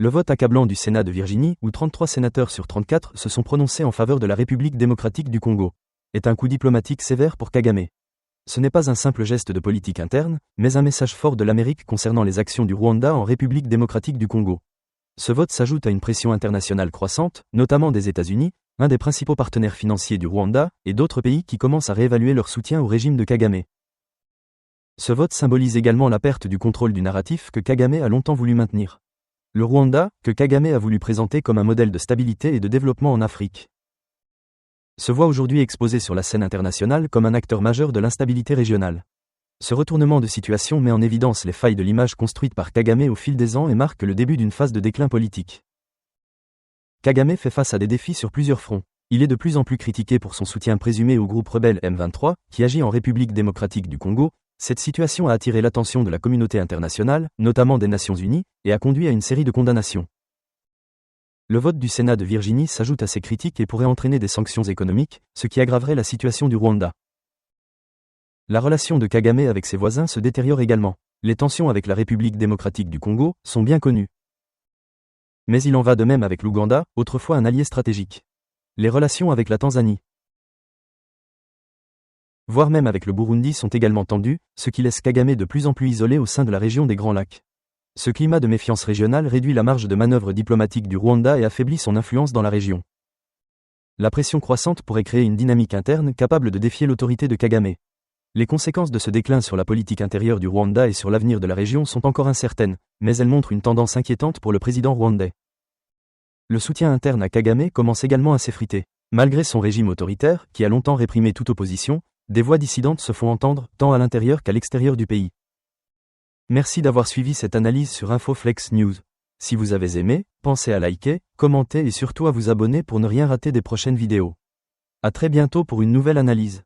Le vote accablant du Sénat de Virginie, où 33 sénateurs sur 34 se sont prononcés en faveur de la République démocratique du Congo, est un coup diplomatique sévère pour Kagame. Ce n'est pas un simple geste de politique interne, mais un message fort de l'Amérique concernant les actions du Rwanda en République démocratique du Congo. Ce vote s'ajoute à une pression internationale croissante, notamment des États-Unis, un des principaux partenaires financiers du Rwanda, et d'autres pays qui commencent à réévaluer leur soutien au régime de Kagame. Ce vote symbolise également la perte du contrôle du narratif que Kagame a longtemps voulu maintenir. Le Rwanda, que Kagame a voulu présenter comme un modèle de stabilité et de développement en Afrique, se voit aujourd'hui exposé sur la scène internationale comme un acteur majeur de l'instabilité régionale. Ce retournement de situation met en évidence les failles de l'image construite par Kagame au fil des ans et marque le début d'une phase de déclin politique. Kagame fait face à des défis sur plusieurs fronts. Il est de plus en plus critiqué pour son soutien présumé au groupe rebelle M23, qui agit en République démocratique du Congo. Cette situation a attiré l'attention de la communauté internationale, notamment des Nations Unies, et a conduit à une série de condamnations. Le vote du Sénat de Virginie s'ajoute à ces critiques et pourrait entraîner des sanctions économiques, ce qui aggraverait la situation du Rwanda. La relation de Kagame avec ses voisins se détériore également. Les tensions avec la République démocratique du Congo sont bien connues. Mais il en va de même avec l'Ouganda, autrefois un allié stratégique. Les relations avec la Tanzanie, voire même avec le Burundi, sont également tendues, ce qui laisse Kagame de plus en plus isolé au sein de la région des Grands Lacs. Ce climat de méfiance régionale réduit la marge de manœuvre diplomatique du Rwanda et affaiblit son influence dans la région. La pression croissante pourrait créer une dynamique interne capable de défier l'autorité de Kagame. Les conséquences de ce déclin sur la politique intérieure du Rwanda et sur l'avenir de la région sont encore incertaines, mais elles montrent une tendance inquiétante pour le président rwandais. Le soutien interne à Kagame commence également à s'effriter. Malgré son régime autoritaire, qui a longtemps réprimé toute opposition, des voix dissidentes se font entendre, tant à l'intérieur qu'à l'extérieur du pays. Merci d'avoir suivi cette analyse sur InfoFlex News. Si vous avez aimé, pensez à liker, commenter et surtout à vous abonner pour ne rien rater des prochaines vidéos. À très bientôt pour une nouvelle analyse.